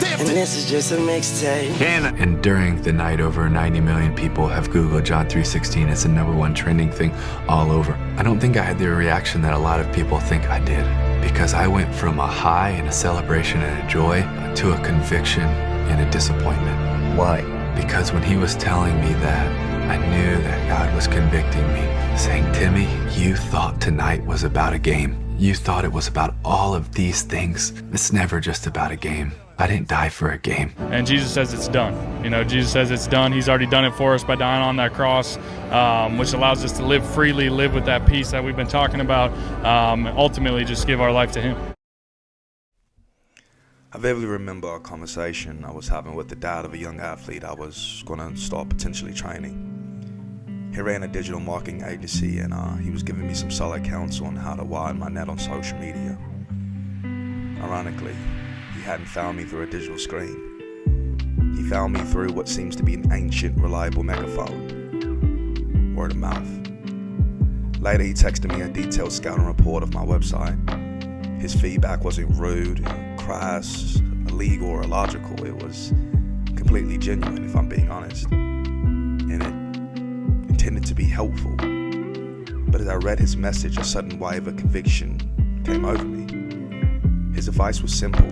And this is just a mixtape. And during the night, over 90 million people have Googled John 3:16. It's the #1 trending thing all over. I don't think I had the reaction that a lot of people think I did, because I went from a high and a celebration and a joy to a conviction and a disappointment. Why? Because when he was telling me that, I knew that God was convicting me, saying, Timmy, you thought tonight was about a game. You thought it was about all of these things. It's never just about a game. I didn't die for a game. And Jesus says it's done. You know, Jesus says it's done. He's already done it for us by dying on that cross, which allows us to live freely, live with that peace that we've been talking about, ultimately just give our life to him. I vividly remember a conversation I was having with the dad of a young athlete I was going to start potentially training. He ran a digital marketing agency, and he was giving me some solid counsel on how to widen my net on social media. Ironically, he hadn't found me through a digital screen. He found me through what seems to be an ancient, reliable megaphone. Word of mouth. Later, he texted me a detailed scouting report of my website. His feedback wasn't rude, crass, illegal, or illogical. It was completely genuine, if I'm being honest. And it intended to be helpful. But as I read his message, a sudden wave of conviction came over me. His advice was simple.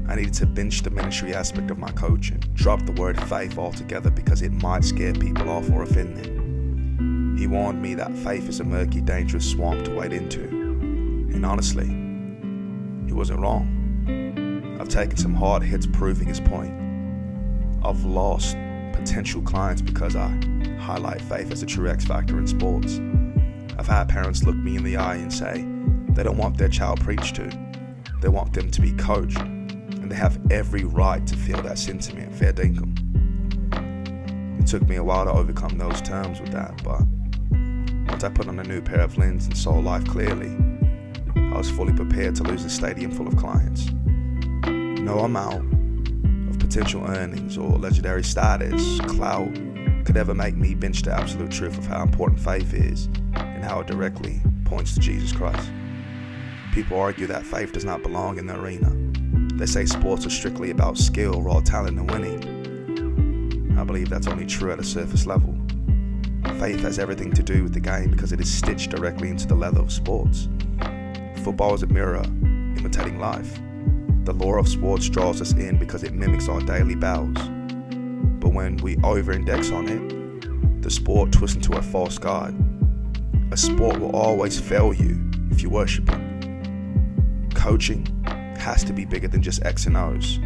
I needed to bench the ministry aspect of my coaching, drop the word faith altogether because it might scare people off or offend them. He warned me that faith is a murky, dangerous swamp to wade into. And honestly, he wasn't wrong. I've taken some hard hits proving his point. I've lost potential clients because I highlight faith as a true X factor in sports. I've had parents look me in the eye and say they don't want their child preached to. They want them to be coached, and they have every right to feel that sentiment, fair dinkum. It took me a while to overcome those terms with that, but once I put on a new pair of lenses and saw life clearly, I was fully prepared to lose a stadium full of clients. No amount of potential earnings or legendary status, clout, could ever make me bench the absolute truth of how important faith is and how it directly points to Jesus Christ. People argue that faith does not belong in the arena. They say sports are strictly about skill, raw talent, and winning. I believe that's only true at a surface level. Faith has everything to do with the game because it is stitched directly into the leather of sports. Football is a mirror imitating life. The law of sports draws us in because it mimics our daily battles. But when we over-index on it, the sport twists into a false god. A sport will always fail you if you worship it. Coaching has to be bigger than just X and O's.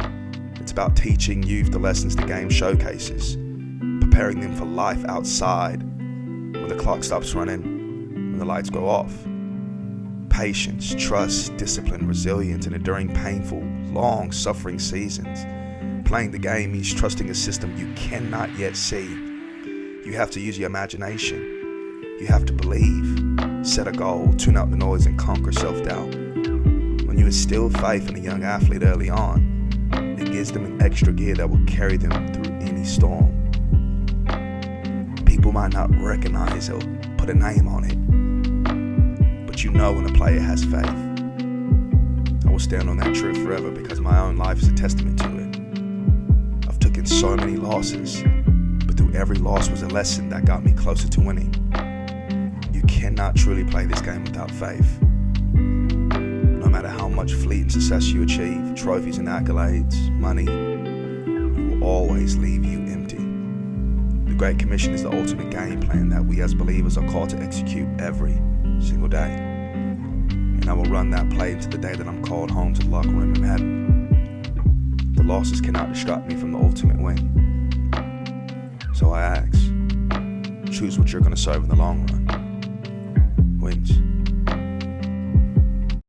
It's about teaching youth the lessons the game showcases, preparing them for life outside when the clock stops running, when the lights go off. Patience, trust, discipline, resilience, and enduring painful, long-suffering seasons. Playing the game means trusting a system you cannot yet see. You have to use your imagination. You have to believe, set a goal, tune out the noise, and conquer self-doubt. When you instill faith in a young athlete early on, it gives them an extra gear that will carry them through any storm. People might not recognize or put a name on it, but you know when a player has faith. I will stand on that truth forever because my own life is a testament to it. I've taken so many losses, but through every loss was a lesson that got me closer to winning. You cannot truly play this game without faith. No matter how much fleeting success you achieve, trophies and accolades, money, it will always leave you empty. The Great Commission is the ultimate game plan that we as believers are called to execute every single day. And I will run that play into the day that I'm called home to the locker room in heaven. The losses cannot distract me from the ultimate win. So I ask, choose what you're going to serve in the long run. Wins.